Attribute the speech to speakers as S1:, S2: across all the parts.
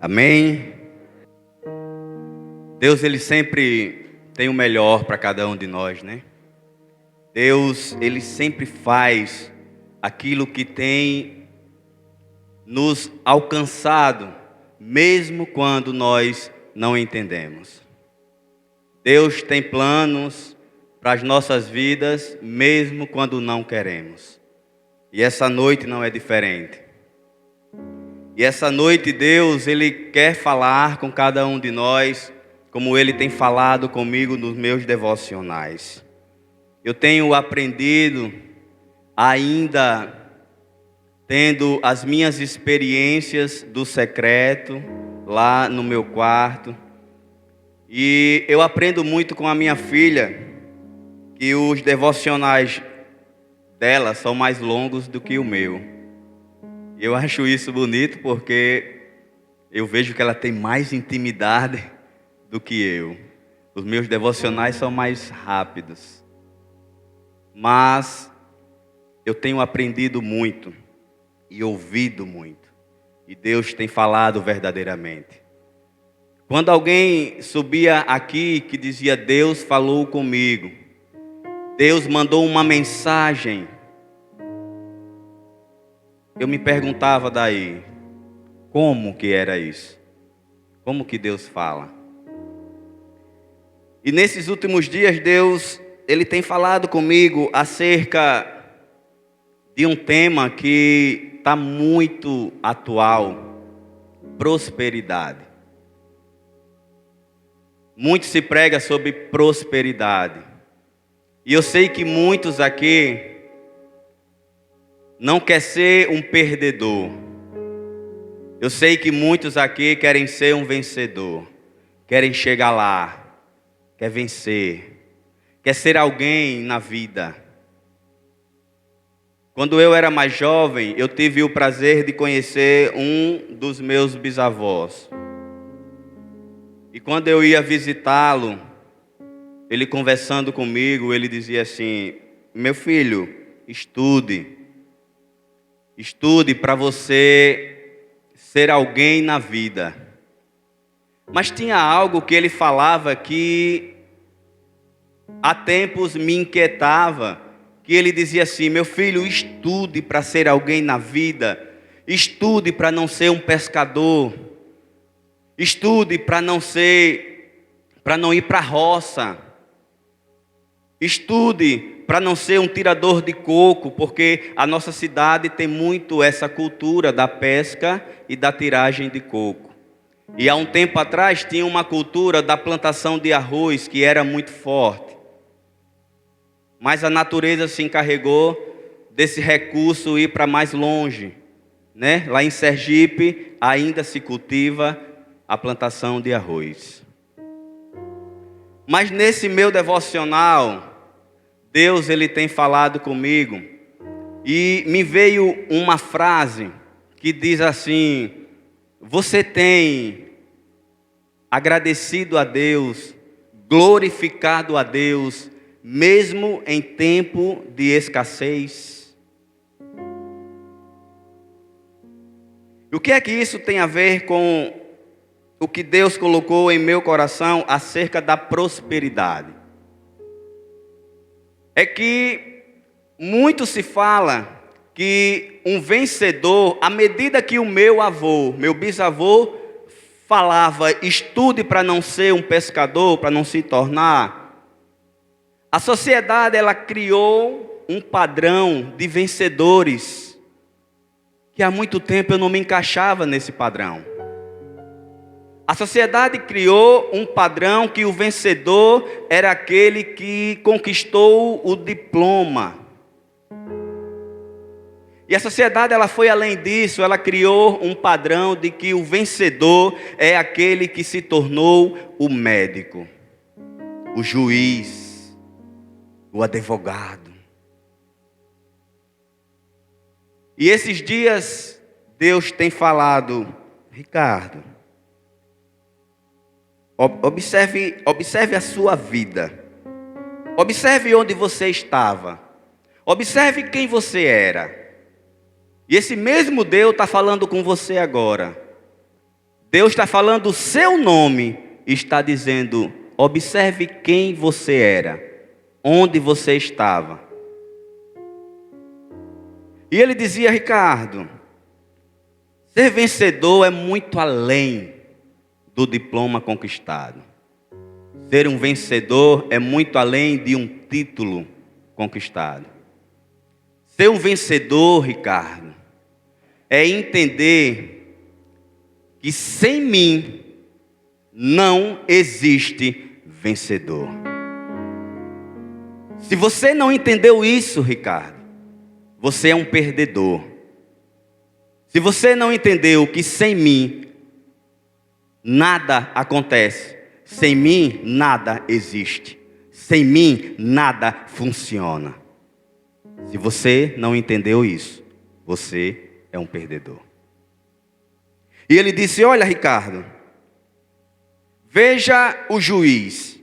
S1: Amém? Deus, Ele sempre tem o melhor para cada um de nós, né? Deus, Ele sempre faz aquilo que tem nos alcançado, mesmo quando nós não entendemos. Deus tem planos para as nossas vidas, mesmo quando não queremos. E essa noite não é diferente. E essa noite Deus, Ele quer falar com cada um de nós, como Ele tem falado comigo nos meus devocionais. Eu tenho aprendido, ainda tendo as minhas experiências do secreto, lá no meu quarto. E eu aprendo muito com a minha filha, que os devocionais dela são mais longos do que o meu. Eu acho isso bonito porque eu vejo que ela tem mais intimidade do que eu. Os meus devocionais são mais rápidos. Mas eu tenho aprendido muito e ouvido muito. E Deus tem falado verdadeiramente. Quando alguém subia aqui que dizia Deus falou comigo, Deus mandou uma mensagem, eu me perguntava daí, como que era isso? Como que Deus fala? E nesses últimos dias, Deus, Ele tem falado comigo acerca de um tema que está muito atual, prosperidade. Muito se prega sobre prosperidade. E eu sei que muitos aqui não quer ser um perdedor. Eu sei que muitos aqui querem ser um vencedor. Querem chegar lá. Quer vencer. Quer ser alguém na vida. Quando eu era mais jovem, eu tive o prazer de conhecer um dos meus bisavós. E quando eu ia visitá-lo, ele conversando comigo, ele dizia assim: meu filho, estude. Estude para você ser alguém na vida. Mas tinha algo que ele falava que há tempos me inquietava. Que ele dizia assim: meu filho, estude para ser alguém na vida. Estude para não ser um pescador. Estude para não ir para a roça. Estude para não ser um tirador de coco, porque a nossa cidade tem muito essa cultura da pesca e da tiragem de coco. E há um tempo atrás tinha uma cultura da plantação de arroz que era muito forte. Mas a natureza se encarregou desse recurso ir para mais longe, né? Lá em Sergipe ainda se cultiva a plantação de arroz. Mas nesse meu devocional, Deus, Ele tem falado comigo e me veio uma frase que diz assim: você tem agradecido a Deus, glorificado a Deus, mesmo em tempo de escassez? E o que é que isso tem a ver com o que Deus colocou em meu coração acerca da prosperidade? É que muito se fala que um vencedor, à medida que o meu bisavô falava, estude para não ser um pescador, para não se tornar, a sociedade ela criou um padrão de vencedores, que há muito tempo eu não me encaixava nesse padrão. A sociedade criou um padrão que o vencedor era aquele que conquistou o diploma. E a sociedade ela foi além disso, ela criou um padrão de que o vencedor é aquele que se tornou o médico, o juiz, o advogado. E esses dias Deus tem falado: Ricardo, observe a sua vida. Observe onde você estava. Observe quem você era. E esse mesmo Deus está falando com você agora. Deus está falando o seu nome e está dizendo: observe quem você era, onde você estava. E ele dizia: Ricardo, ser vencedor é muito além do diploma conquistado. Ser um vencedor é muito além de um título conquistado. Ser um vencedor, Ricardo, é entender que sem mim não existe vencedor. Se você não entendeu isso, Ricardo, você é um perdedor. Se você não entendeu que sem mim nada acontece, sem mim nada existe, sem mim nada funciona. Se você não entendeu isso, você é um perdedor. E ele disse: olha, Ricardo, veja o juiz,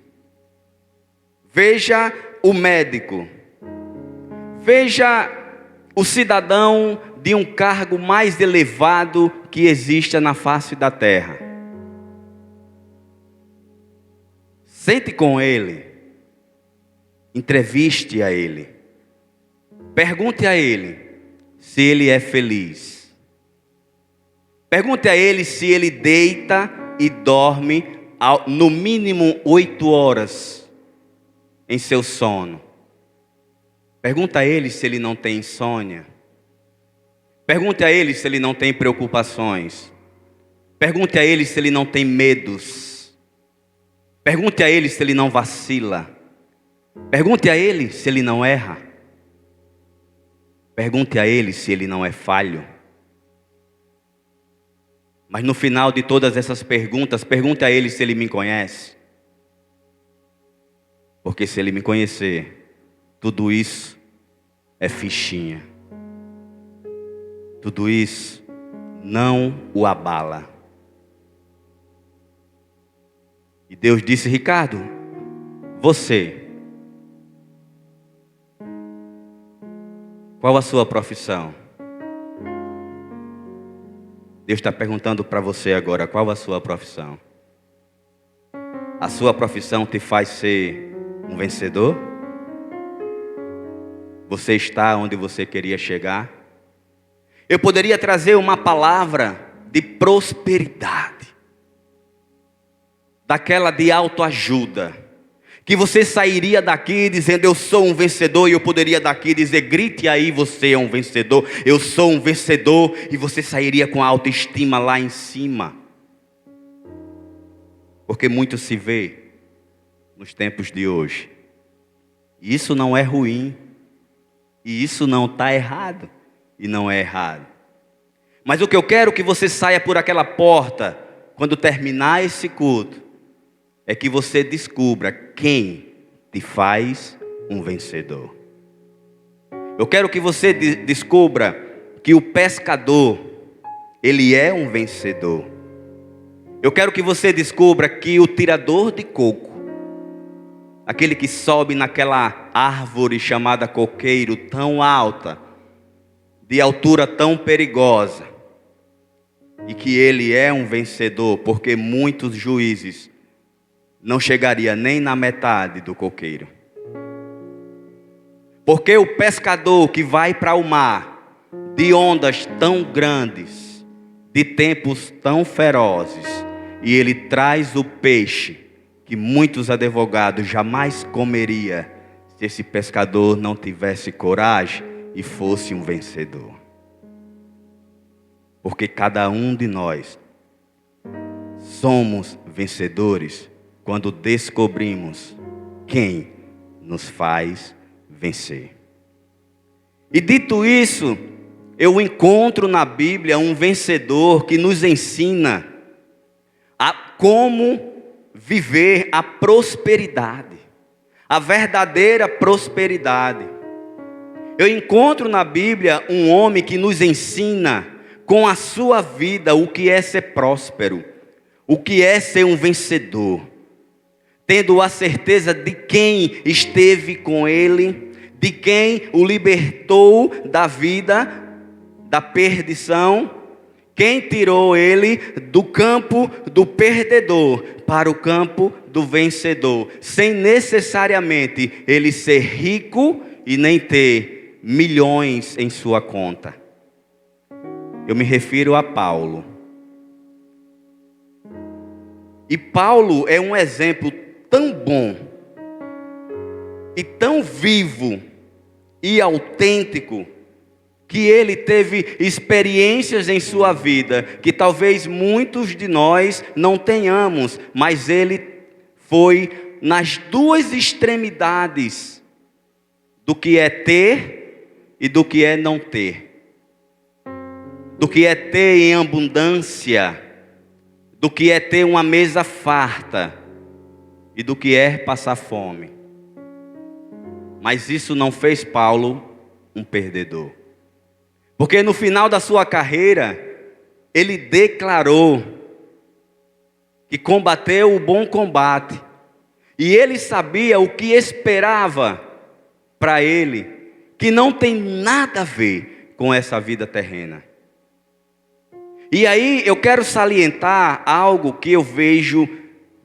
S1: veja o médico, veja o cidadão de um cargo mais elevado que exista na face da terra. Sente com ele, entreviste a ele, pergunte a ele se ele é feliz. Pergunte a ele se ele deita e dorme no mínimo 8 horas em seu sono. Pergunta a ele se ele não tem insônia. Pergunte a ele se ele não tem preocupações. Pergunte a ele se ele não tem medos. Pergunte a ele se ele não vacila. Pergunte a ele se ele não erra. Pergunte a ele se ele não é falho. Mas no final de todas essas perguntas, pergunte a ele se ele me conhece. Porque se ele me conhecer, tudo isso é fichinha. Tudo isso não o abala. E Deus disse: Ricardo, você, qual a sua profissão? Deus está perguntando para você agora: qual a sua profissão? A sua profissão te faz ser um vencedor? Você está onde você queria chegar? Eu poderia trazer uma palavra de prosperidade, daquela de autoajuda, que você sairia daqui dizendo: eu sou um vencedor, e eu poderia daqui dizer: grite aí, você é um vencedor, eu sou um vencedor, e você sairia com a autoestima lá em cima. Porque muito se vê nos tempos de hoje, e isso não é ruim, e isso não está errado, e não é errado. Mas o que eu quero que você saia por aquela porta, quando terminar esse culto, é que você descubra quem te faz um vencedor. Eu quero que você descubra que o pescador, ele é um vencedor. Eu quero que você descubra que o tirador de coco, aquele que sobe naquela árvore chamada coqueiro, tão alta, de altura tão perigosa, e que ele é um vencedor, porque muitos juízes não chegaria nem na metade do coqueiro. Porque o pescador que vai para o mar, de ondas tão grandes, de tempos tão ferozes, e ele traz o peixe que muitos advogados jamais comeria, se esse pescador não tivesse coragem e fosse um vencedor. Porque cada um de nós somos vencedores quando descobrimos quem nos faz vencer. E dito isso, eu encontro na Bíblia um vencedor que nos ensina a como viver a prosperidade, a verdadeira prosperidade. Eu encontro na Bíblia um homem que nos ensina com a sua vida o que é ser próspero, o que é ser um vencedor, tendo a certeza de quem esteve com ele, de quem o libertou da vida, da perdição, Quem tirou ele do campo do perdedor para o campo do vencedor, sem necessariamente ele ser rico e nem ter milhões em sua conta. Eu me refiro a Paulo. E Paulo é um exemplo tão bom e tão vivo e autêntico, que ele teve experiências em sua vida que talvez muitos de nós não tenhamos, mas ele foi nas duas extremidades do que é ter e do que é não ter, do que é ter em abundância, do que é ter uma mesa farta e do que é passar fome. Mas isso não fez Paulo um perdedor. Porque no final da sua carreira, ele declarou que combateu o bom combate. E ele sabia o que esperava para ele, que não tem nada a ver com essa vida terrena. E aí eu quero salientar algo que eu vejo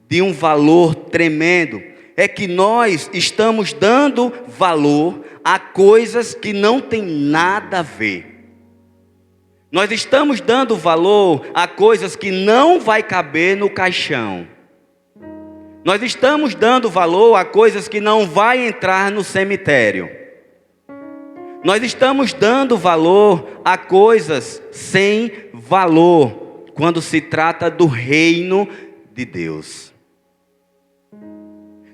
S1: de um valor tremendo. É que nós estamos dando valor a coisas que não tem nada a ver. Nós estamos dando valor a coisas que não vai caber no caixão. Nós estamos dando valor a coisas que não vai entrar no cemitério. Nós estamos dando valor a coisas sem valor quando se trata do reino de Deus.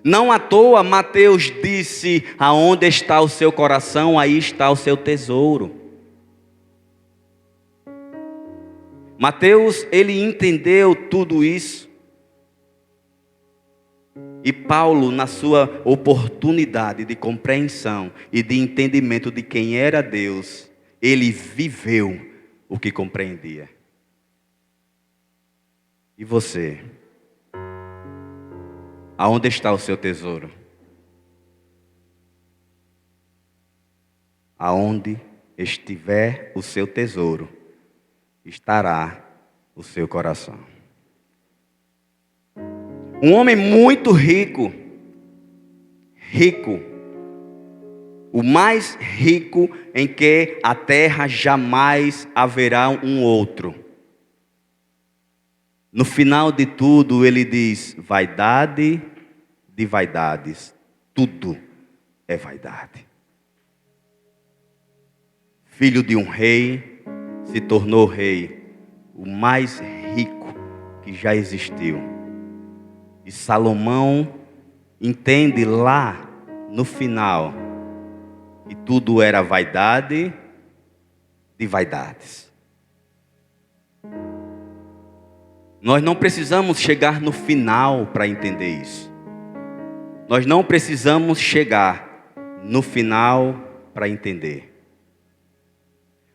S1: Não à toa Mateus disse: aonde está o seu coração, aí está o seu tesouro. Mateus, ele entendeu tudo isso. E Paulo, na sua oportunidade de compreensão e de entendimento de quem era Deus, ele viveu o que compreendia. E você? Aonde está o seu tesouro? Aonde estiver o seu tesouro, estará o seu coração. Um homem muito rico, o mais rico em que a terra jamais haverá um outro. No final de tudo ele diz: vaidade de vaidades, tudo é vaidade. Filho de um rei, se tornou rei, o mais rico que já existiu. E Salomão entende lá no final que tudo era vaidade de vaidades. Nós não precisamos chegar no final para entender isso. Nós não precisamos chegar no final para entender.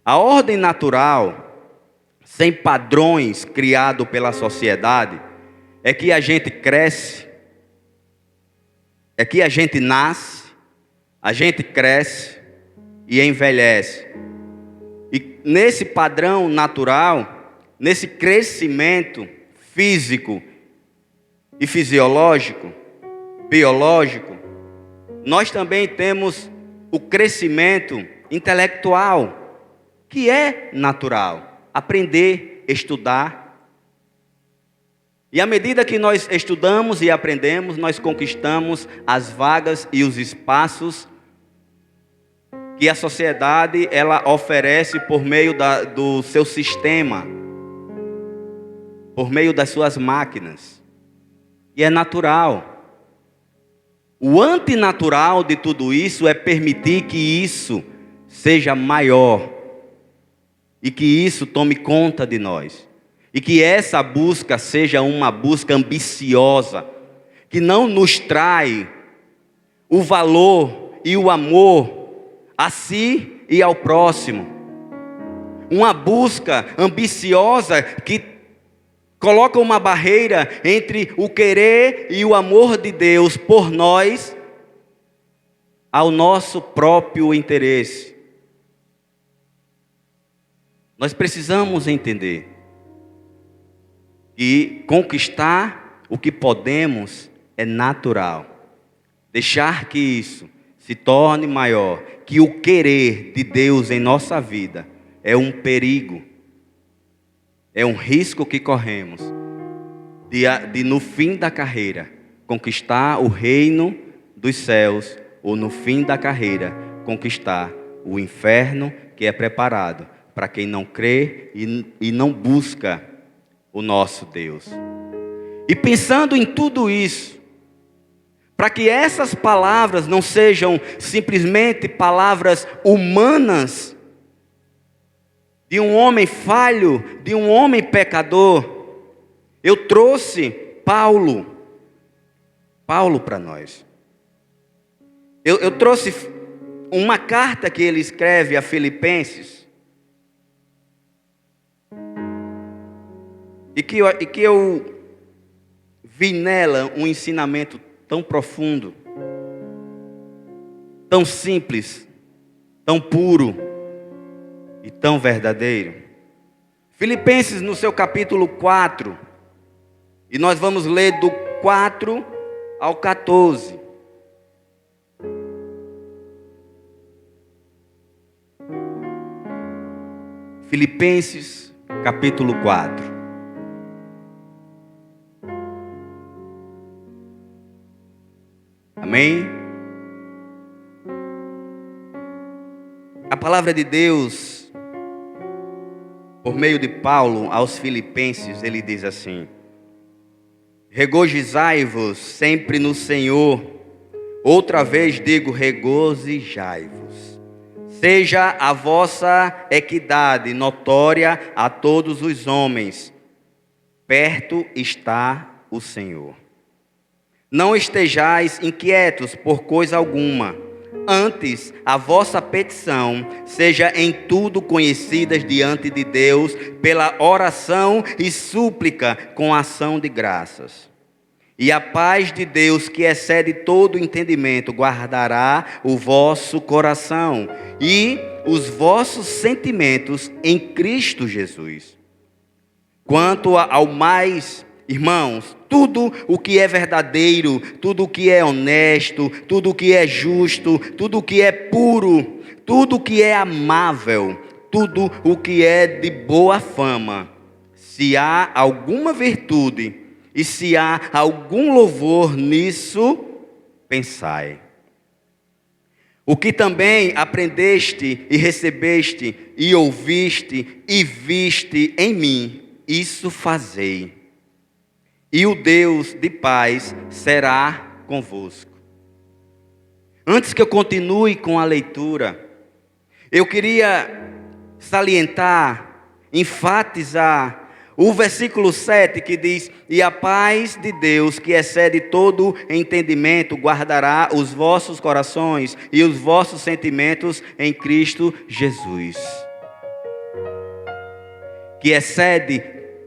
S1: A ordem natural, sem padrões criados pela sociedade, é que a gente cresce, é que a gente nasce, a gente cresce e envelhece. E nesse padrão natural, nesse crescimento físico e fisiológico, biológico, nós também temos o crescimento intelectual, que é natural. Aprender, estudar. E à medida que nós estudamos e aprendemos, nós conquistamos as vagas e os espaços que a sociedade ela oferece por meio do seu sistema, por meio das suas máquinas. E é natural. O antinatural de tudo isso é permitir que isso seja maior e que isso tome conta de nós. E que essa busca seja uma busca ambiciosa, que não nos trai o valor e o amor a si e ao próximo. Uma busca ambiciosa que coloca uma barreira entre o querer e o amor de Deus por nós ao nosso próprio interesse. Nós precisamos entender que conquistar o que podemos é natural. Deixar que isso se torne maior, que o querer de Deus em nossa vida é um perigo, é um risco que corremos de no fim da carreira conquistar o reino dos céus ou no fim da carreira conquistar o inferno que é preparado para quem não crê e não busca o nosso Deus. E pensando em tudo isso, para que essas palavras não sejam simplesmente palavras humanas, de um homem falho, de um homem pecador, eu trouxe Paulo para nós. Eu trouxe uma carta que ele escreve a Filipenses, e que eu vi nela um ensinamento tão profundo, tão simples, tão puro e tão verdadeiro. Filipenses no seu capítulo 4, e nós vamos ler do 4 ao 14. Filipenses capítulo 4. Amém? A palavra de Deus, por meio de Paulo aos Filipenses, ele diz assim: regozijai-vos sempre no Senhor. Outra vez digo, regozijai-vos. Seja a vossa equidade notória a todos os homens. Perto está o Senhor. Não estejais inquietos por coisa alguma. Antes, a vossa petição seja em tudo conhecidas diante de Deus pela oração e súplica com ação de graças. E a paz de Deus, que excede todo entendimento, guardará o vosso coração e os vossos sentimentos em Cristo Jesus. Quanto ao mais, irmãos, tudo o que é verdadeiro, tudo o que é honesto, tudo o que é justo, tudo o que é puro, tudo o que é amável, tudo o que é de boa fama, se há alguma virtude e se há algum louvor nisso, pensai. O que também aprendeste e recebeste e ouviste e viste em mim, isso fazei. E o Deus de paz será convosco. Antes que eu continue com a leitura, eu queria salientar, enfatizar o versículo 7 que diz: e a paz de Deus, que excede todo entendimento, guardará os vossos corações e os vossos sentimentos em Cristo Jesus. Que excede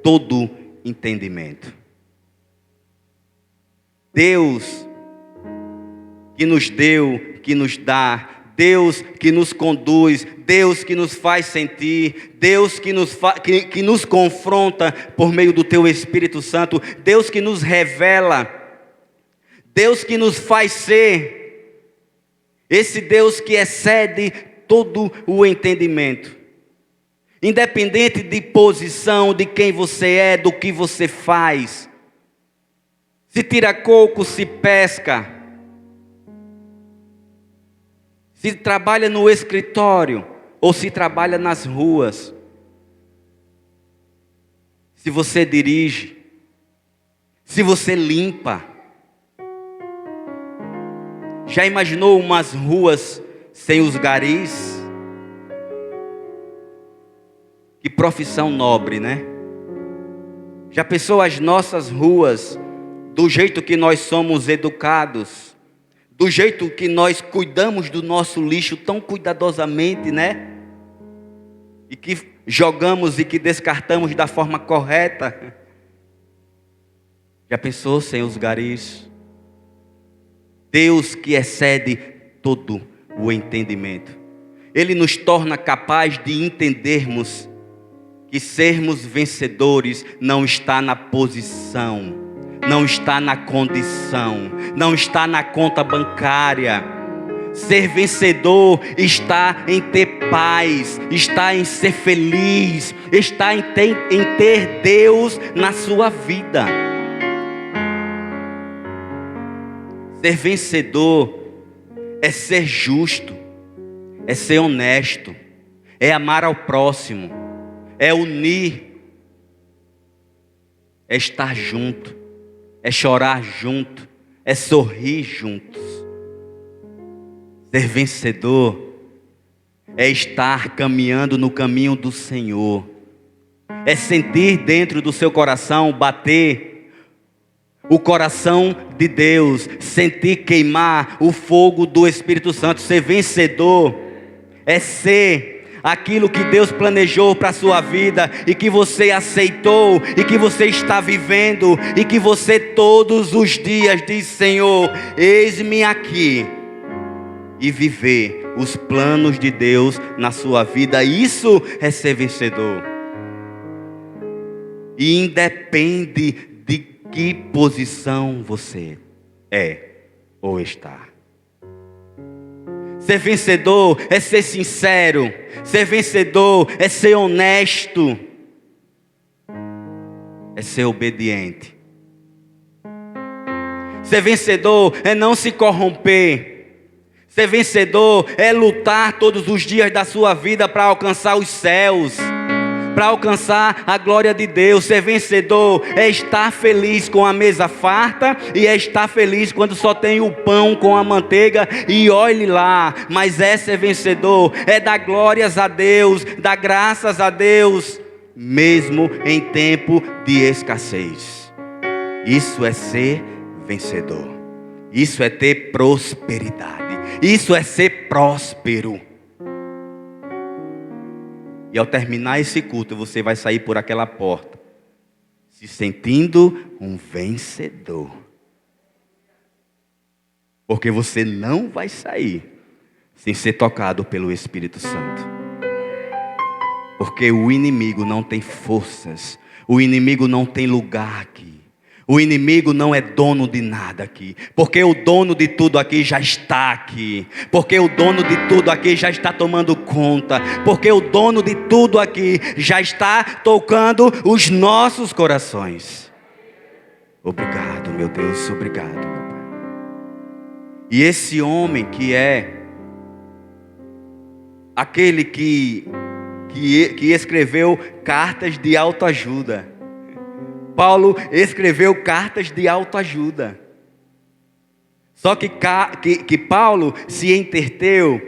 S1: todo entendimento. Deus que nos deu, que nos dá, Deus que nos conduz, Deus que nos faz sentir, Deus que nos confronta por meio do Teu Espírito Santo, Deus que nos revela, Deus que nos faz ser, esse Deus que excede todo o entendimento, independente de posição, de quem você é, do que você faz, se tira coco, se pesca, se trabalha no escritório ou se trabalha nas ruas, se você dirige, se você limpa. Já imaginou umas ruas sem os garis? Que profissão nobre, né? Já pensou as nossas ruas, do jeito que nós somos educados, do jeito que nós cuidamos do nosso lixo tão cuidadosamente, né? E que jogamos e que descartamos da forma correta. Já pensou sem os garis? Deus que excede todo o entendimento. Ele nos torna capaz de entendermos que sermos vencedores não está na posição, não está na condição, não está na conta bancária. Ser vencedor está em ter paz, está em ser feliz, está em ter Deus na sua vida. Ser vencedor é ser justo, é ser honesto, é amar ao próximo, é unir, é estar junto, é chorar junto, é sorrir juntos. Ser vencedor é estar caminhando no caminho do Senhor, é sentir dentro do seu coração bater o coração de Deus, sentir queimar o fogo do Espírito Santo. Ser vencedor é ser aquilo que Deus planejou para a sua vida e que você aceitou e que você está vivendo e que você todos os dias diz: Senhor, eis-me aqui, e viver os planos de Deus na sua vida. Isso é ser vencedor. E independe de que posição você é ou está. Ser vencedor é ser sincero. Ser vencedor é ser honesto. É ser obediente. Ser vencedor é não se corromper. Ser vencedor é lutar todos os dias da sua vida para alcançar os céus, para alcançar a glória de Deus. Ser vencedor é estar feliz com a mesa farta e é estar feliz quando só tem o pão com a manteiga e olhe lá. Mas é ser vencedor, é dar glórias a Deus, dar graças a Deus, mesmo em tempo de escassez. Isso é ser vencedor. Isso é ter prosperidade. Isso é ser próspero. E ao terminar esse culto, você vai sair por aquela porta se sentindo um vencedor. Porque você não vai sair sem ser tocado pelo Espírito Santo. Porque o inimigo não tem forças. O inimigo não tem lugar aqui. O inimigo não é dono de nada aqui. Porque o dono de tudo aqui já está aqui. Porque o dono de tudo aqui já está tomando conta. Porque o dono de tudo aqui já está tocando os nossos corações. Obrigado, meu Deus, obrigado, meu Pai. E esse homem que é aquele que escreveu cartas de autoajuda. Paulo escreveu cartas de autoajuda. Só que Paulo se entreteu.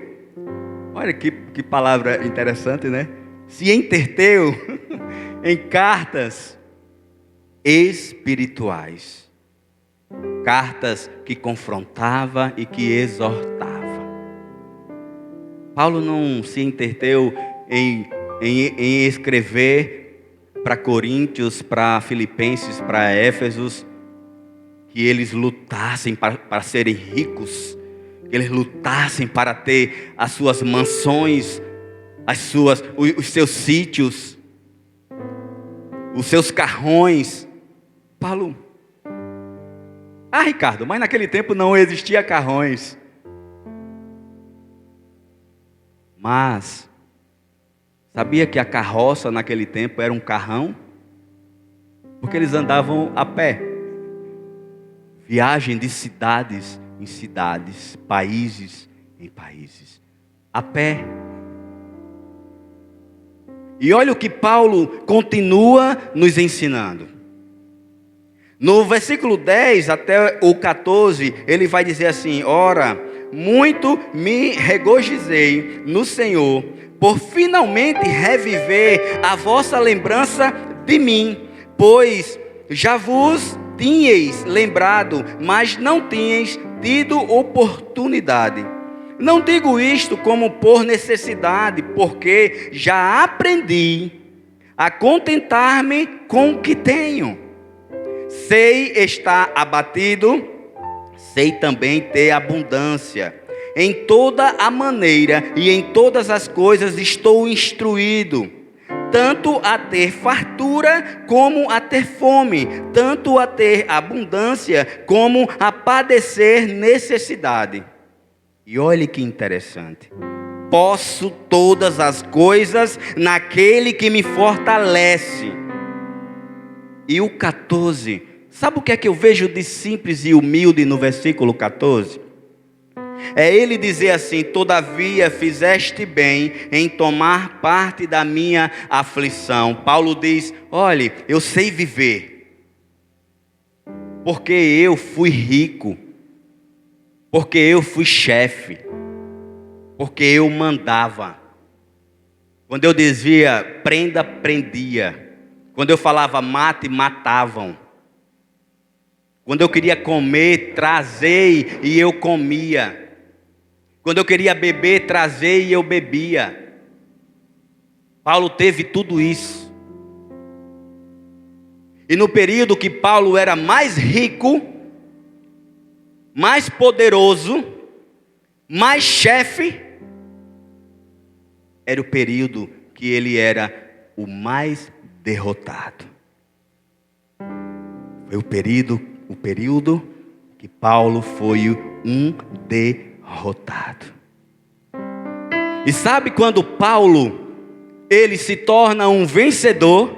S1: Olha que palavra interessante, né? Se entreteu em cartas espirituais. Cartas que confrontava e que exortava. Paulo não se entreteu em escrever para Coríntios, para Filipenses, para Éfesos, que eles lutassem para serem ricos, que eles lutassem para ter as suas mansões, os seus sítios, os seus carrões. Paulo, Ricardo, mas naquele tempo não existia carrões. Mas sabia que a carroça naquele tempo era um carrão? Porque eles andavam a pé. Viagem de cidades em cidades, países em países, a pé. E olha o que Paulo continua nos ensinando. No versículo 10 até o 14, ele vai dizer assim: ora, muito me regozijei no Senhor, por finalmente reviver a vossa lembrança de mim, pois já vos tinhais lembrado, mas não tinhais tido oportunidade. Não digo isto como por necessidade, porque já aprendi a contentar-me com o que tenho. Sei estar abatido, sei também ter abundância. Em toda a maneira e em todas as coisas estou instruído, tanto a ter fartura como a ter fome, tanto a ter abundância como a padecer necessidade. E olhe que interessante. Posso todas as coisas naquele que me fortalece. E o 14, sabe o que é que eu vejo de simples e humilde no versículo 14? É ele dizer assim: todavia fizeste bem em tomar parte da minha aflição. Paulo diz: olhe, eu sei viver, porque eu fui rico, porque eu fui chefe, porque eu mandava. Quando eu dizia prenda, prendia. Quando eu falava mate, matavam. Quando eu queria comer, trazei e eu comia. Quando eu queria beber, trazei e eu bebia. Paulo teve tudo isso. E no período que Paulo era mais rico, mais poderoso, mais chefe, era o período que ele era o mais derrotado. Foi o período que Paulo foi um derrotado. E sabe quando Paulo, ele se torna um vencedor?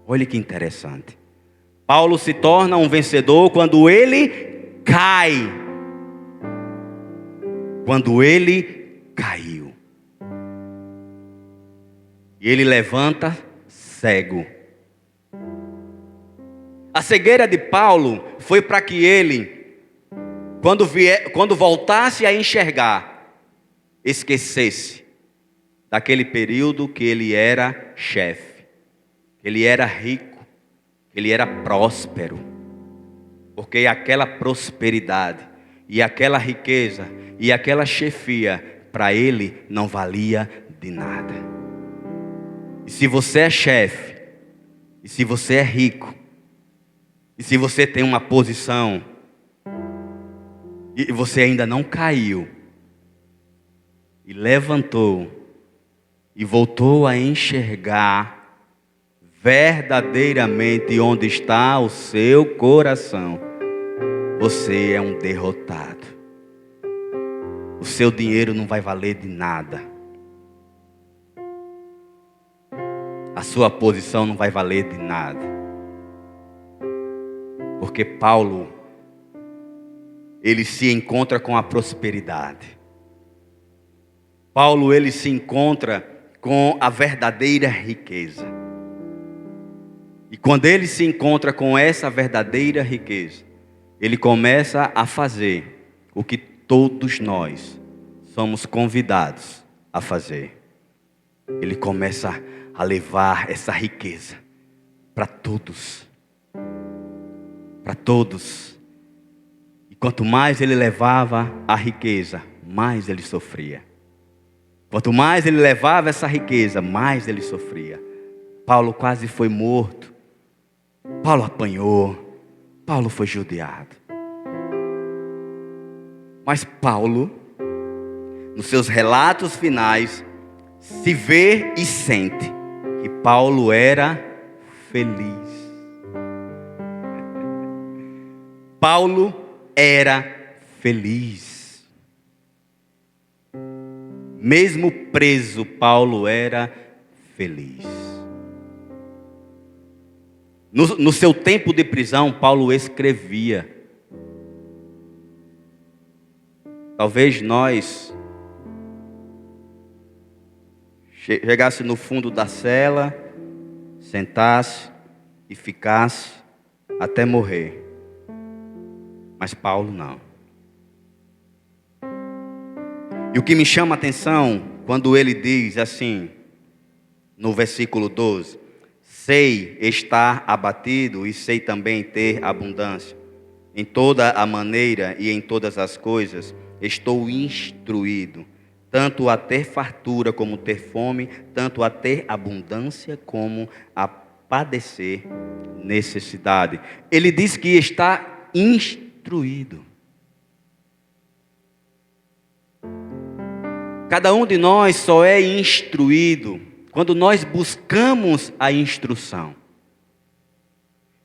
S1: Olha que interessante. Paulo se torna um vencedor quando ele cai. Quando ele caiu. E ele levanta cego. A cegueira de Paulo foi para que ele, quando voltasse a enxergar, esquecesse daquele período que ele era chefe, que ele era rico, que ele era próspero. Porque aquela prosperidade e aquela riqueza e aquela chefia para ele não valia de nada. E se você é chefe, e se você é rico, e se você tem uma posição, e você ainda não caiu, e levantou, e voltou a enxergar verdadeiramente onde está o seu coração, você é um derrotado. O seu dinheiro não vai valer de nada. A sua posição não vai valer de nada. Porque Paulo, ele se encontra com a prosperidade. Paulo, ele se encontra com a verdadeira riqueza. E quando ele se encontra com essa verdadeira riqueza, ele começa a fazer o que todos nós somos convidados a fazer. Ele começa a levar essa riqueza para todos. Para todos. E quanto mais ele levava a riqueza, mais ele sofria. Quanto mais ele levava essa riqueza, mais ele sofria. Paulo quase foi morto. Paulo apanhou. Paulo foi judiado. Mas Paulo, nos seus relatos finais, se vê e sente que Paulo era feliz. Paulo era feliz. Mesmo preso, Paulo era feliz. No seu tempo de prisão, Paulo escrevia. Talvez nós chegasse no fundo da cela, sentasse e ficasse até morrer. Mas Paulo não. E o que me chama a atenção, quando ele diz assim, no versículo 12: sei estar abatido e sei também ter abundância. Em toda a maneira e em todas as coisas estou instruído, tanto a ter fartura como ter fome, tanto a ter abundância como a padecer necessidade. Ele diz que está instruído. Cada um de nós só é instruído quando nós buscamos a instrução.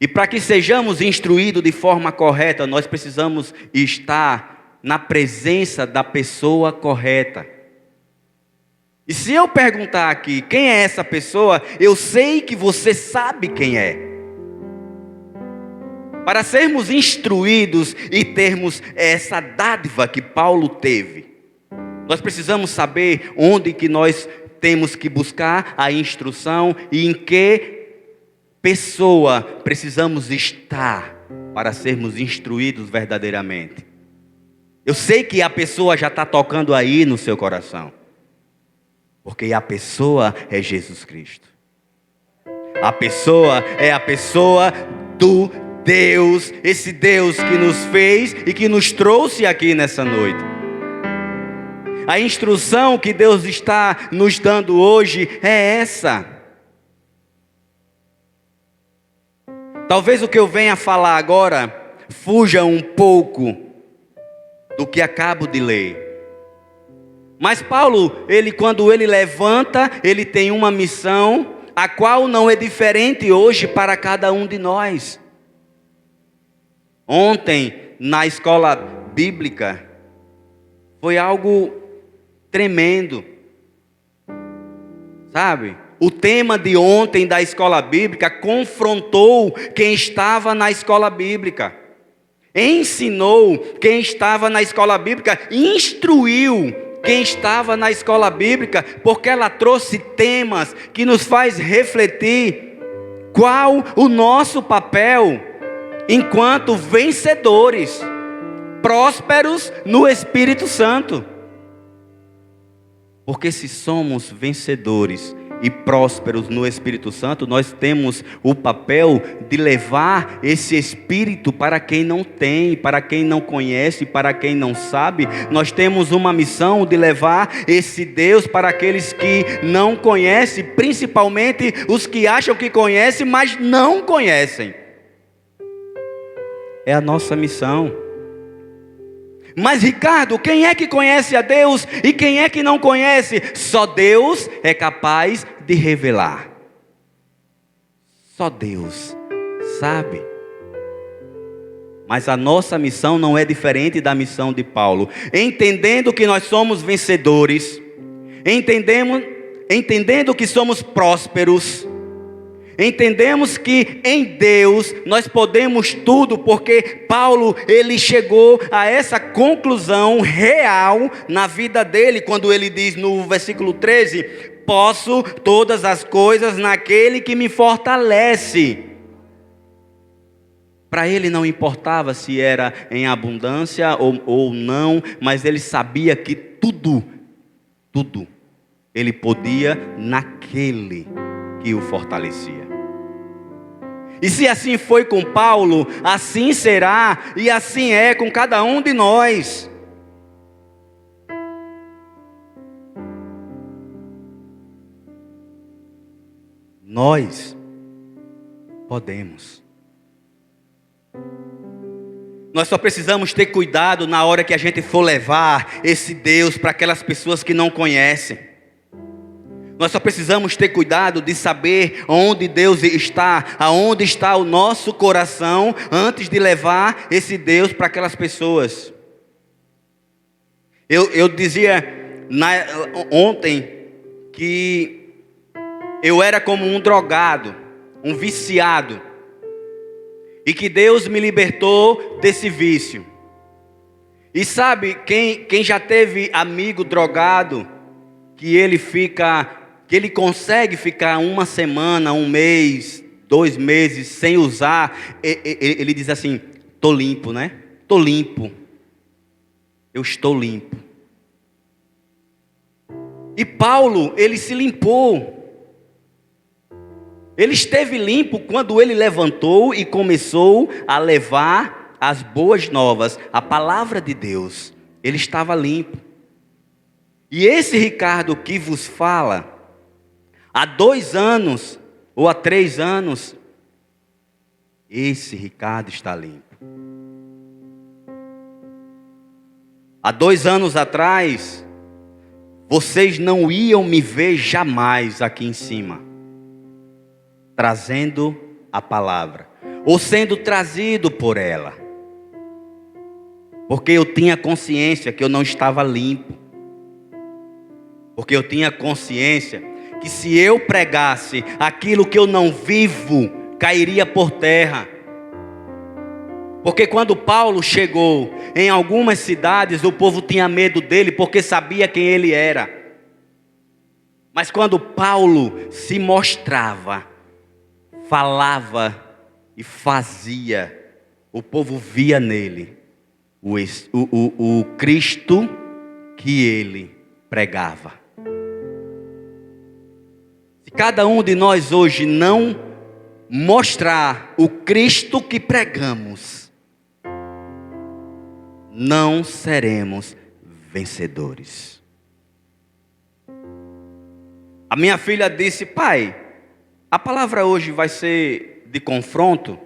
S1: E para que sejamos instruídos de forma correta, nós precisamos estar na presença da pessoa correta. E se eu perguntar aqui, quem é essa pessoa? Eu sei que você sabe quem é. Para sermos instruídos e termos essa dádiva que Paulo teve, nós precisamos saber onde que nós temos que buscar a instrução e em que pessoa precisamos estar para sermos instruídos verdadeiramente. Eu sei que a pessoa já está tocando aí no seu coração, porque a pessoa é Jesus Cristo. A pessoa é a pessoa do Deus, esse Deus que nos fez e que nos trouxe aqui nessa noite. A instrução que Deus está nos dando hoje é essa. Talvez o que eu venha falar agora fuja um pouco do que acabo de ler. Mas Paulo, quando ele levanta, ele tem uma missão, a qual não é diferente hoje para cada um de nós. Ontem, na escola bíblica, foi algo tremendo, sabe? O tema de ontem da escola bíblica confrontou quem estava na escola bíblica, ensinou quem estava na escola bíblica, instruiu quem estava na escola bíblica, porque ela trouxe temas que nos faz refletir qual o nosso papel enquanto vencedores, prósperos no Espírito Santo. Porque se somos vencedores e prósperos no Espírito Santo, nós temos o papel de levar esse Espírito para quem não tem, para quem não conhece, para quem não sabe. Nós temos uma missão de levar esse Deus para aqueles que não conhecem, principalmente os que acham que conhecem, mas não conhecem. É a nossa missão. Mas Ricardo, quem é que conhece a Deus e quem é que não conhece? Só Deus é capaz de revelar. Só Deus sabe. Mas a nossa missão não é diferente da missão de Paulo. Entendendo que nós somos vencedores, entendendo que somos prósperos, entendemos que em Deus nós podemos tudo, porque Paulo, ele chegou a essa conclusão real na vida dele, quando ele diz no versículo 13, posso todas as coisas naquele que me fortalece. Para ele não importava se era em abundância ou não, mas ele sabia que tudo, ele podia naquele que o fortalecia. E se assim foi com Paulo, assim será e assim é com cada um de nós. Nós podemos. Nós só precisamos ter cuidado na hora que a gente for levar esse Deus para aquelas pessoas que não conhecem. Nós só precisamos ter cuidado de saber onde Deus está, aonde está o nosso coração, antes de levar esse Deus para aquelas pessoas. Eu dizia ontem que eu era como um drogado, um viciado, e que Deus me libertou desse vício. E sabe, quem já teve amigo drogado, que ele consegue ficar uma semana, um mês, 2 meses sem usar, ele diz assim, estou limpo, né? Estou limpo. Eu estou limpo. E Paulo, ele se limpou. Ele esteve limpo quando ele levantou e começou a levar as boas novas, a palavra de Deus. Ele estava limpo. E esse Ricardo que vos fala, há 2 anos ou há 3 anos, esse Ricardo está limpo. Há 2 anos atrás, vocês não iam me ver jamais aqui em cima, trazendo a palavra, ou sendo trazido por ela, porque eu tinha consciência que eu não estava limpo, porque eu tinha consciência que se eu pregasse aquilo que eu não vivo, cairia por terra. Porque quando Paulo chegou em algumas cidades, o povo tinha medo dele, porque sabia quem ele era. Mas quando Paulo se mostrava, falava e fazia, o povo via nele o Cristo que ele pregava. Se cada um de nós hoje não mostrar o Cristo que pregamos, não seremos vencedores. A minha filha disse: pai, a palavra hoje vai ser de confronto?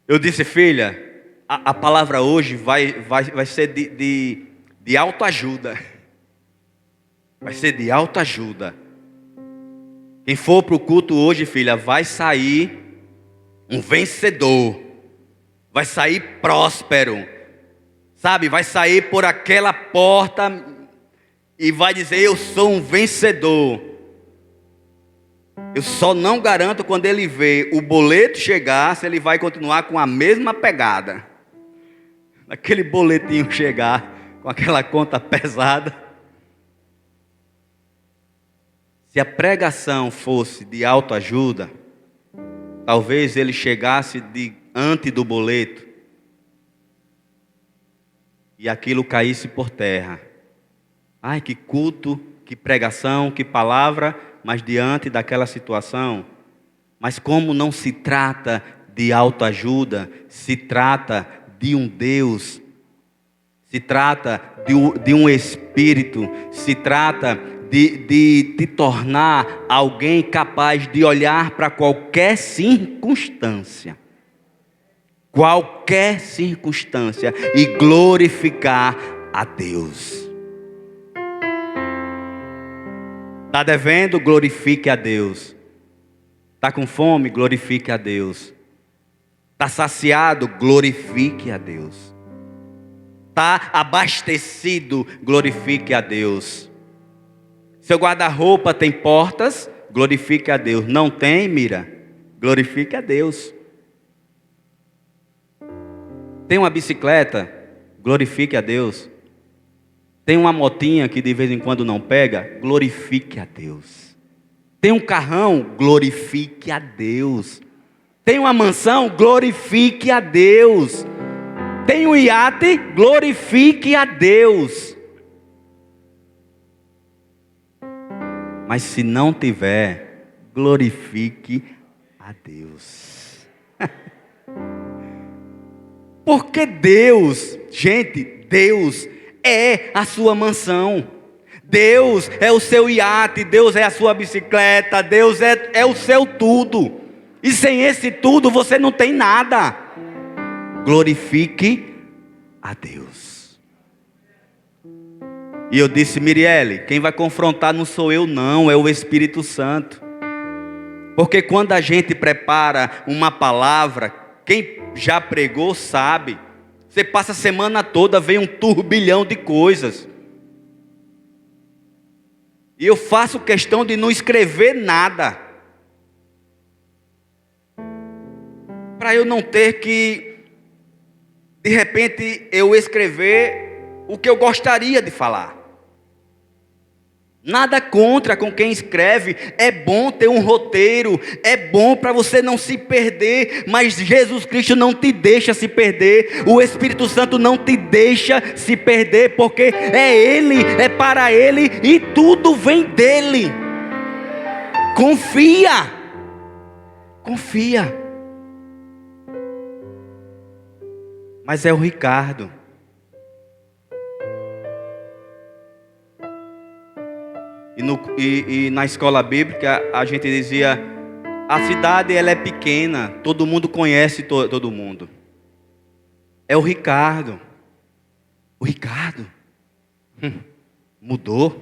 S1: Eu disse: filha, a palavra hoje vai ser de autoajuda. Vai ser de autoajuda. Quem for para o culto hoje, filha, vai sair um vencedor. Vai sair próspero. Sabe, vai sair por aquela porta e vai dizer: eu sou um vencedor. Eu só não garanto quando ele vê o boleto chegar, se ele vai continuar com a mesma pegada. Aquele boletinho chegar com aquela conta pesada. Se a pregação fosse de autoajuda, talvez ele chegasse diante do boleto e aquilo caísse por terra. Ai, que culto, que pregação, que palavra, mas diante daquela situação. Mas como não se trata de autoajuda, se trata de um Deus, se trata de um Espírito, se trata de te tornar alguém capaz de olhar para qualquer circunstância e glorificar a Deus. Está devendo? Glorifique a Deus. Está com fome? Glorifique a Deus. Está saciado? Glorifique a Deus. Está abastecido? Glorifique a Deus. Seu guarda-roupa tem portas? Glorifique a Deus. Não tem, mira? Glorifique a Deus. Tem uma bicicleta? Glorifique a Deus. Tem uma motinha que de vez em quando não pega? Glorifique a Deus. Tem um carrão? Glorifique a Deus. Tem uma mansão? Glorifique a Deus. Tem um iate? Glorifique a Deus. Mas se não tiver, glorifique a Deus. Porque Deus, gente, Deus é a sua mansão. Deus é o seu iate, Deus é a sua bicicleta, Deus é o seu tudo. E sem esse tudo você não tem nada. Glorifique a Deus. E eu disse: Mirielle, quem vai confrontar não sou eu não, é o Espírito Santo. Porque quando a gente prepara uma palavra, quem já pregou sabe, você passa a semana toda, vem um turbilhão de coisas. E eu faço questão de não escrever nada, para eu não ter que, de repente, eu escrever o que eu gostaria de falar. Nada contra com quem escreve, é bom ter um roteiro, é bom para você não se perder, mas Jesus Cristo não te deixa se perder, o Espírito Santo não te deixa se perder, porque é Ele, é para Ele e tudo vem dEle. Confia, confia. Mas é o Ricardo. E na escola bíblica a gente dizia: a cidade ela é pequena, todo mundo conhece todo mundo. É o Ricardo. O Ricardo. Mudou?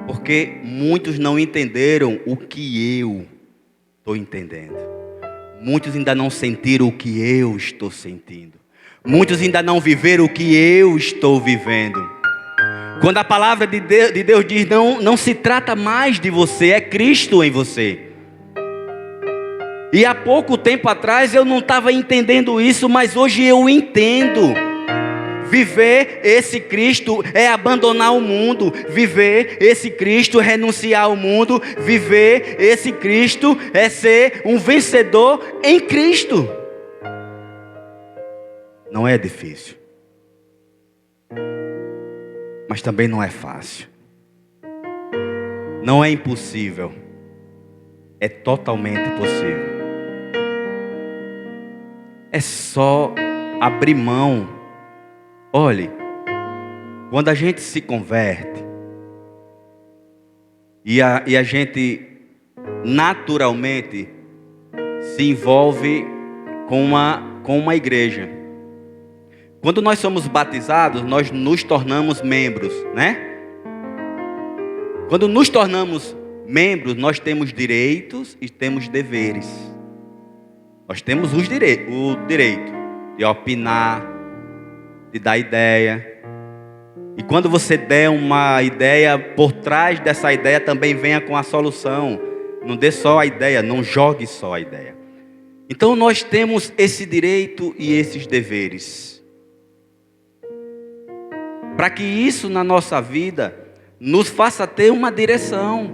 S1: Porque muitos não entenderam o que eu estou entendendo. Muitos ainda não sentiram o que eu estou sentindo. Muitos ainda não viveram o que eu estou vivendo. Quando a palavra de Deus diz, não se trata mais de você, é Cristo em você. E há pouco tempo atrás eu não estava entendendo isso, mas hoje eu entendo. Viver esse Cristo é abandonar o mundo. Viver esse Cristo é renunciar ao mundo. Viver esse Cristo é ser um vencedor em Cristo. Não é difícil, mas também não é fácil. Não é impossível, é totalmente possível. É só abrir mão. Olhe, quando a gente se converte e a gente naturalmente se envolve com uma igreja. Quando nós somos batizados, nós nos tornamos membros, né? Quando nos tornamos membros, nós temos direitos e temos deveres. Nós temos o direito de opinar, de dar ideia. E quando você der uma ideia, por trás dessa ideia também venha com a solução. Não dê só a ideia, não jogue só a ideia. Então nós temos esse direito e esses deveres. Para que isso na nossa vida nos faça ter uma direção.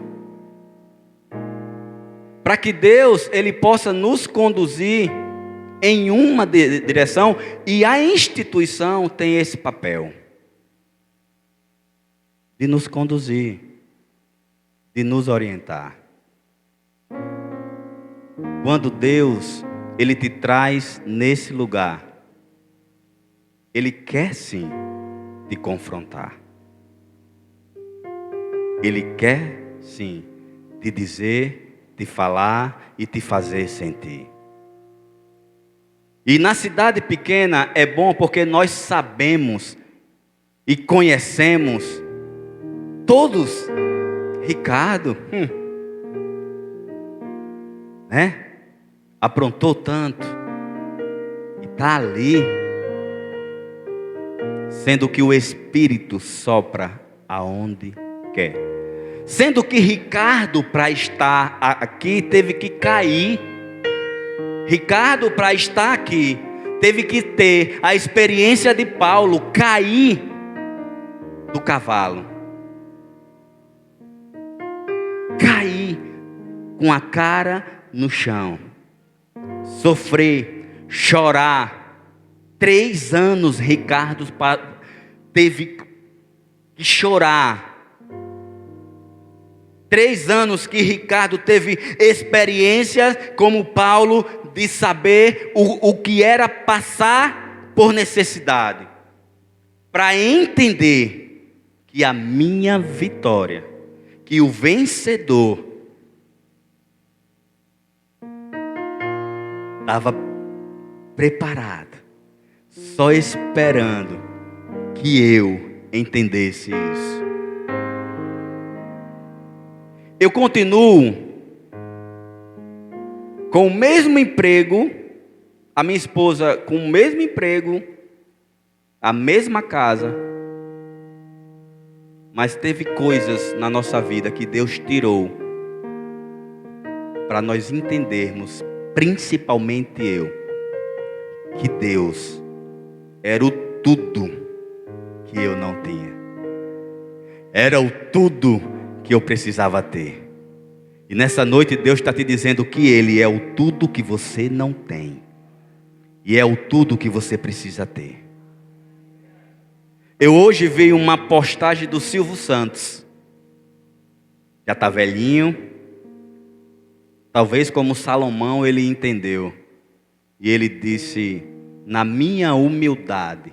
S1: Para que Deus ele possa nos conduzir em uma direção, e a instituição tem esse papel de nos conduzir, de nos orientar. Quando Deus ele te traz nesse lugar, Ele quer sim te confrontar. Ele quer sim te dizer, te falar e te fazer sentir. E na cidade pequena é bom porque nós sabemos e conhecemos todos. Ricardo, né? Aprontou tanto e está ali, sendo que o Espírito sopra aonde quer. Sendo que Ricardo, para estar aqui, teve que cair. Ricardo, para estar aqui, teve que ter a experiência de Paulo, cair do cavalo. Cair com a cara no chão. Sofrer, chorar. 3 anos Ricardo teve que chorar. 3 anos que Ricardo teve experiência como Paulo de saber o que era passar por necessidade. Para entender que a minha vitória, que o vencedor estava preparado, só esperando que eu entendesse isso. Eu continuo com o mesmo emprego, a minha esposa com o mesmo emprego, a mesma casa, mas teve coisas na nossa vida que Deus tirou para nós entendermos, principalmente eu, que Deus era o tudo que eu não tinha. Era o tudo que eu precisava ter. E nessa noite Deus está te dizendo que Ele é o tudo que você não tem. E é o tudo que você precisa ter. Eu hoje vi uma postagem do Silvio Santos. Já está velhinho. Talvez como Salomão ele entendeu. E ele disse: na minha humildade,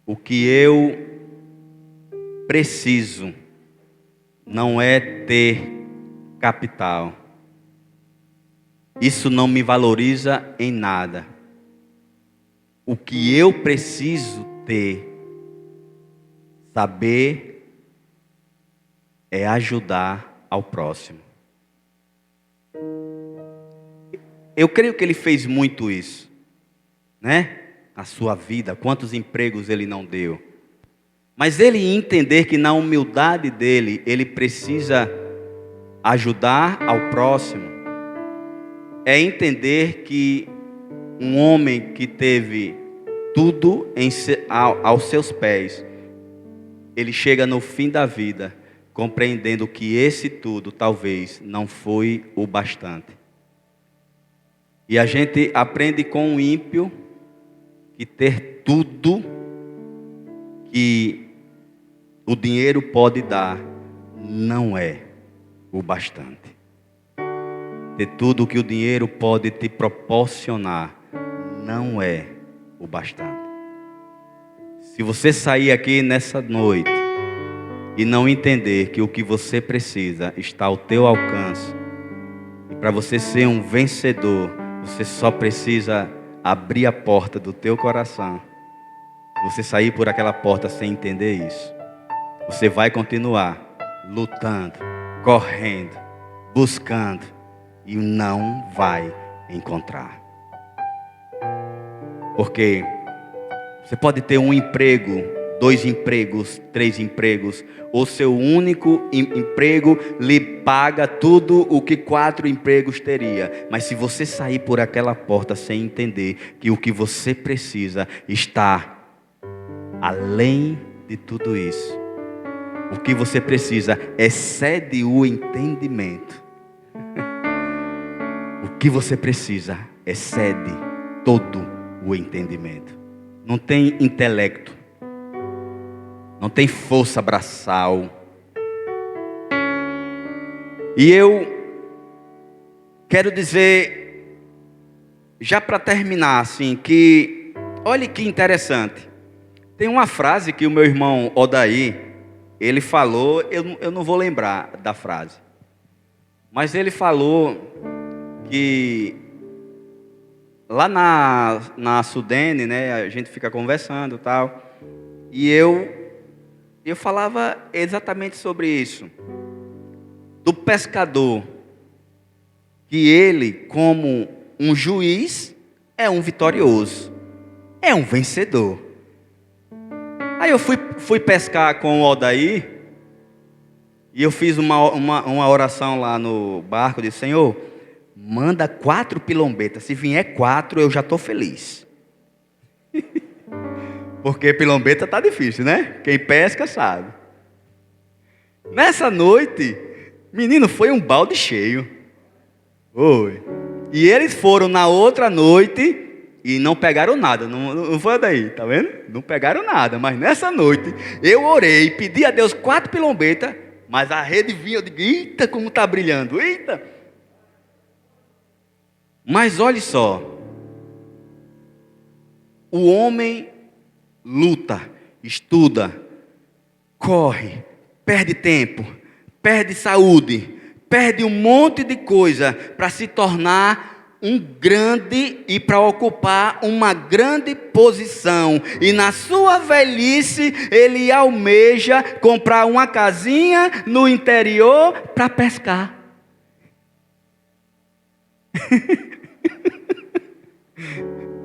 S1: o que eu preciso não é ter capital. Isso não me valoriza em nada. o que eu preciso ter, saber, é ajudar ao próximo. Eu creio que ele fez muito isso, né? Na sua vida, quantos empregos ele não deu. Mas ele entender que na humildade dele, ele precisa ajudar ao próximo, é entender que um homem que teve tudo aos seus pés, ele chega no fim da vida, compreendendo que esse tudo talvez não foi o bastante. E a gente aprende com o ímpio que ter tudo que o dinheiro pode dar não é o bastante. Ter tudo que o dinheiro pode te proporcionar não é o bastante. Se você sair aqui nessa noite e não entender que o que você precisa está ao teu alcance, e para você ser um vencedor, você só precisa abrir a porta do teu coração. Se você sair por aquela porta sem entender isso, você vai continuar lutando, correndo, buscando e não vai encontrar. Porque você pode ter um emprego, 2 empregos, 3 empregos, ou seu único emprego lhe paga tudo o que 4 empregos teria. Mas se você sair por aquela porta sem entender que o que você precisa está além de tudo isso, o que você precisa excede o entendimento. O que você precisa excede todo o entendimento. Não tem intelecto, não tem força braçal. E eu quero dizer, já para terminar assim, que olhe que interessante. Tem uma frase que o meu irmão Odaí, ele falou, eu não vou lembrar da frase, mas ele falou que lá na Sudene, né, a gente fica conversando e tal, e eu falava exatamente sobre isso, do pescador, que ele, como um juiz, é um vitorioso, é um vencedor. Aí eu fui pescar com o Odaí, e eu fiz uma oração lá no barco, disse: Senhor, manda 4 pilombetas, se vier 4 eu já estou feliz. Porque pilombeta tá difícil, né? Quem pesca sabe. Nessa noite, menino, foi um balde cheio. Oi. E eles foram na outra noite e não pegaram nada. Não foi daí, tá vendo? Não pegaram nada. Mas nessa noite, eu orei, pedi a Deus 4 pilombetas, mas a rede vinha, eu digo: eita, como tá brilhando, eita. Mas olhe só, o homem luta, estuda, corre, perde tempo, perde saúde, perde um monte de coisa para se tornar um grande e para ocupar uma grande posição. E na sua velhice ele almeja comprar uma casinha no interior para pescar.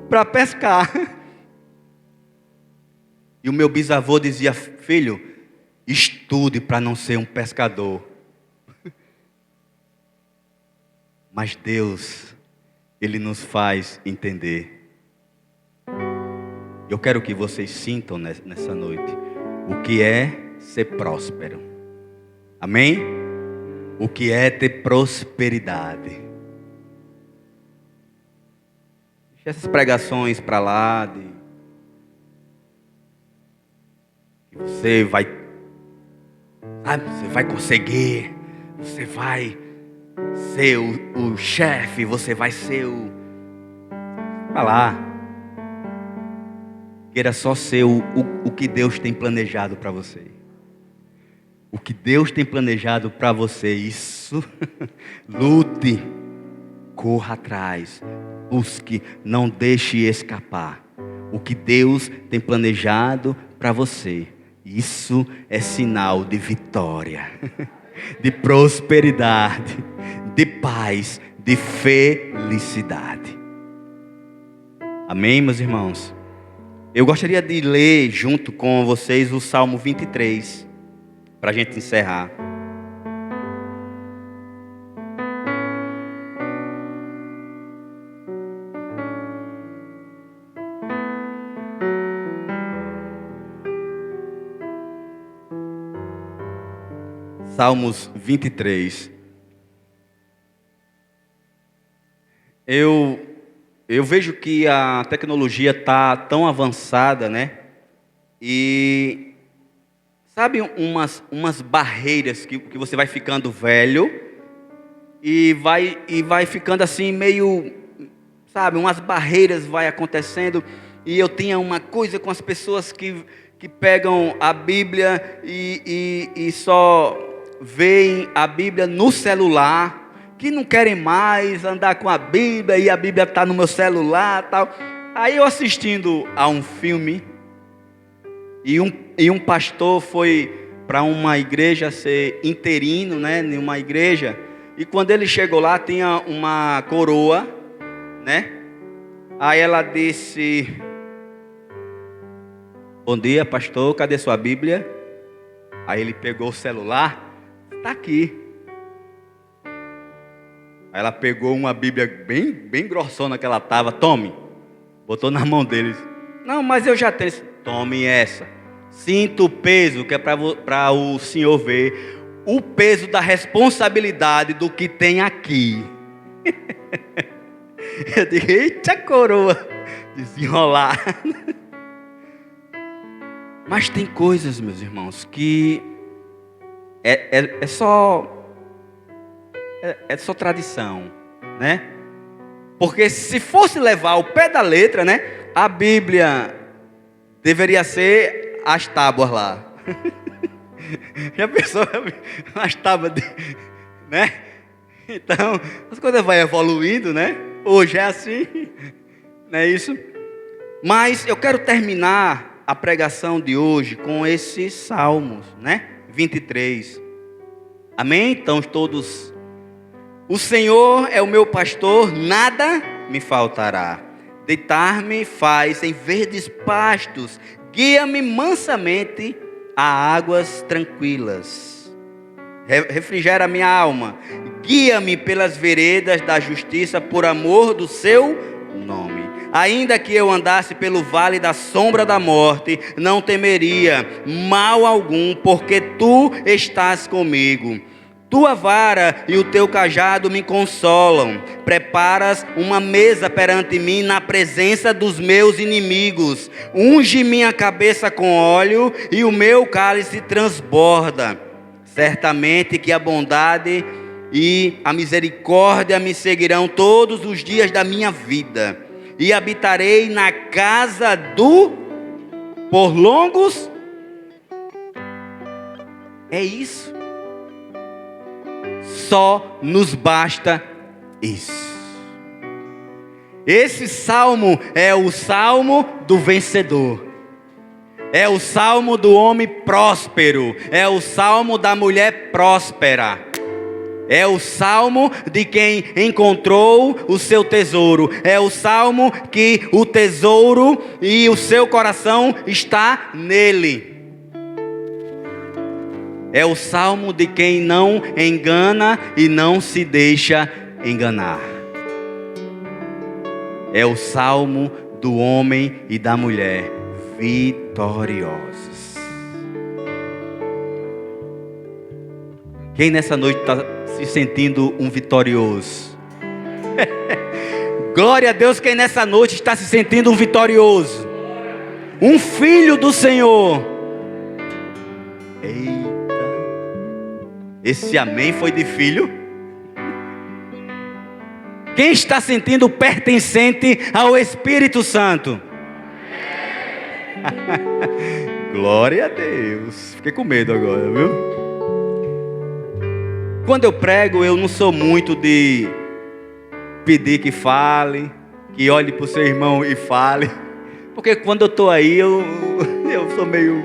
S1: Para pescar. E o meu bisavô dizia: filho, estude para não ser um pescador. Mas Deus, Ele nos faz entender. Eu quero que vocês sintam nessa noite o que é ser próspero. Amém? O que é ter prosperidade. Deixa essas pregações para lá você vai, sabe, você vai conseguir, você vai ser o chefe, você vai ser o... Vai lá. Queira só ser o que Deus tem planejado para você. O que Deus tem planejado para você, isso, lute, corra atrás, busque, não deixe escapar. o que Deus tem planejado para você. Isso é sinal de vitória, de prosperidade, de paz, de felicidade. Amém, meus irmãos? Eu gostaria de ler junto com vocês o Salmo 23, para a gente encerrar. Salmos 23. Eu vejo que a tecnologia está tão avançada, né? E sabe umas barreiras que você vai ficando velho e vai ficando assim meio, sabe, umas barreiras vai acontecendo. E eu tinha uma coisa com as pessoas que pegam a Bíblia e só veem a Bíblia no celular, que não querem mais andar com a Bíblia, e a Bíblia está no meu celular, tal. Aí eu assistindo a um filme, e um pastor foi para uma igreja ser interino, né, em uma igreja, e quando ele chegou lá, tinha uma coroa, né, aí ela disse: bom dia, pastor, cadê sua Bíblia? Aí ele pegou o celular: está aqui. Aí ela pegou uma Bíblia bem grossona que ela estava. Tome. Botou na mão deles. Não, mas eu já tenho. Tome essa. Sinta o peso, que é para o senhor ver o peso da responsabilidade do que tem aqui. Eu digo: eita coroa, desenrolar. Mas tem coisas, meus irmãos, que é só tradição, né? Porque se fosse levar ao pé da letra, né, a Bíblia deveria ser as tábuas lá. Já pensou as tábuas, né? Então, as coisas vão evoluindo, né? Hoje é assim, não é isso? Mas eu quero terminar a pregação de hoje com esses salmos, né? 23. Amém? Então todos: o Senhor é o meu pastor, nada me faltará. Deitar-me faz em verdes pastos, guia-me mansamente a águas tranquilas. Refrigera a minha alma, guia-me pelas veredas da justiça por amor do seu nome. Ainda que eu andasse pelo vale da sombra da morte, não temeria mal algum, porque tu estás comigo. Tua vara e o teu cajado me consolam. Preparas uma mesa perante mim na presença dos meus inimigos. Unge minha cabeça com óleo e o meu cálice transborda. Certamente que a bondade e a misericórdia me seguirão todos os dias da minha vida. E habitarei na casa por longos. É isso. Só nos basta isso. Esse salmo é o salmo do vencedor. É o salmo do homem próspero. É o salmo da mulher próspera. É o salmo de quem encontrou o seu tesouro. É o salmo que o tesouro e o seu coração está nele. É o salmo de quem não engana e não se deixa enganar. É o salmo do homem e da mulher vitoriosos. Quem nessa noite está se sentindo um vitorioso? Glória a Deus, quem nessa noite está se sentindo um vitorioso, um filho do Senhor. Eita, esse amém foi de filho. Quem está sentindo pertencente ao Espírito Santo? Glória a Deus. Fiquei com medo agora, viu? Quando eu prego, eu não sou muito de pedir que fale, que olhe para o seu irmão e fale, Porque quando eu estou aí, eu sou meio...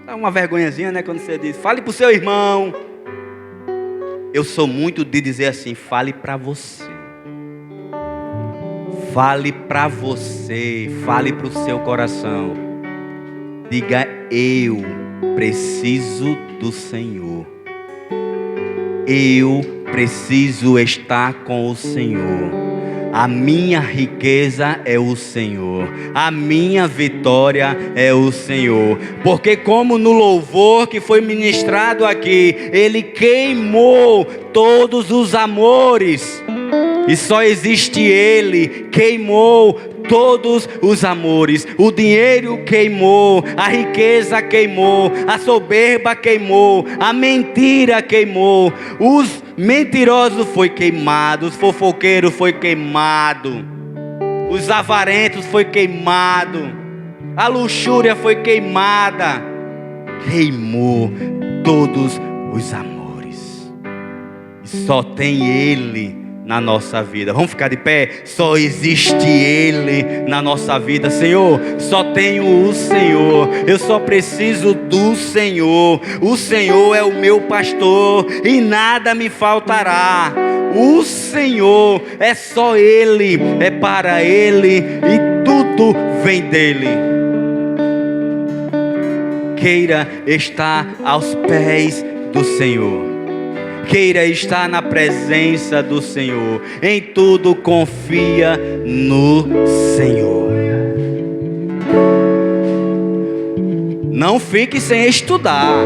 S1: Dá uma vergonhazinha, né? Quando você diz, fale para o seu irmão. Eu sou muito de dizer assim, fale para você. Fale para você, fale para o seu coração. Diga, eu preciso do Senhor. Eu preciso estar com o Senhor. A minha riqueza é o Senhor. A minha vitória é o Senhor. Porque como no louvor que foi ministrado aqui, Ele queimou todos os amores. E só existe Ele, queimou todos os amores. O dinheiro queimou, a riqueza queimou, a soberba queimou, a mentira queimou, os mentirosos foi queimado, os fofoqueiros foi queimado, os avarentos foi queimado, a luxúria foi queimada. Queimou todos os amores. E só tem Ele na nossa vida. Vamos ficar de pé? Só existe Ele na nossa vida. Senhor, só tenho o Senhor. Eu só preciso do Senhor. O Senhor é o meu pastor e nada me faltará. O Senhor é só Ele, é para Ele e tudo vem dEle. Queira estar aos pés do Senhor. Queira estar na presença do Senhor. Em tudo confia no Senhor. Não fique sem estudar.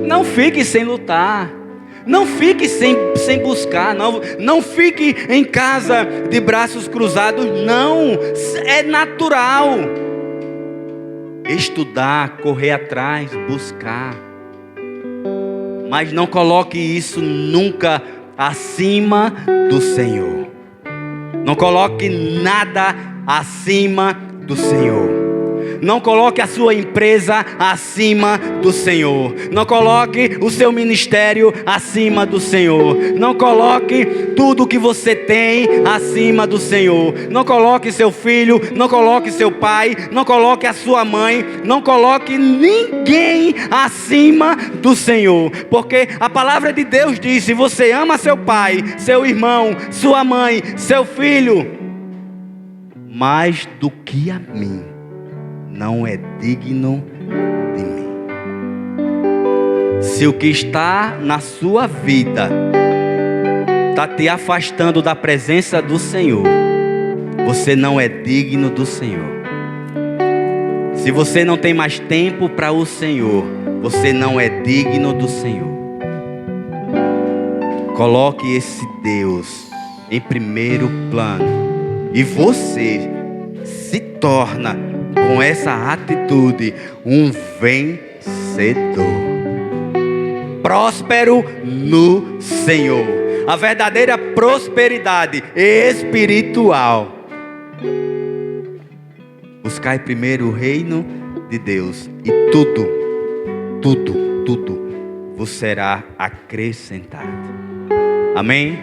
S1: Não fique sem lutar. Não fique sem buscar. Não fique em casa de braços cruzados. Não, é natural. Estudar, correr atrás, buscar. Mas não coloque isso nunca acima do Senhor. Não coloque nada acima do Senhor. Não coloque a sua empresa acima do Senhor. Não coloque o seu ministério acima do Senhor. Não coloque tudo que você tem acima do Senhor. Não coloque seu filho, não coloque seu pai, não coloque a sua mãe, não coloque ninguém acima do Senhor. Porque a palavra de Deus diz: se você ama seu pai, seu irmão, sua mãe, seu filho, mais do que a mim, não é digno de mim. Se o que está na sua vida está te afastando da presença do Senhor, você não é digno do Senhor. Se você não tem mais tempo para o Senhor, você não é digno do Senhor. Coloque esse Deus em primeiro plano e você se torna, com essa atitude, um vencedor. Próspero no Senhor. A verdadeira prosperidade espiritual. Buscai primeiro o reino de Deus e tudo vos será acrescentado. Amém?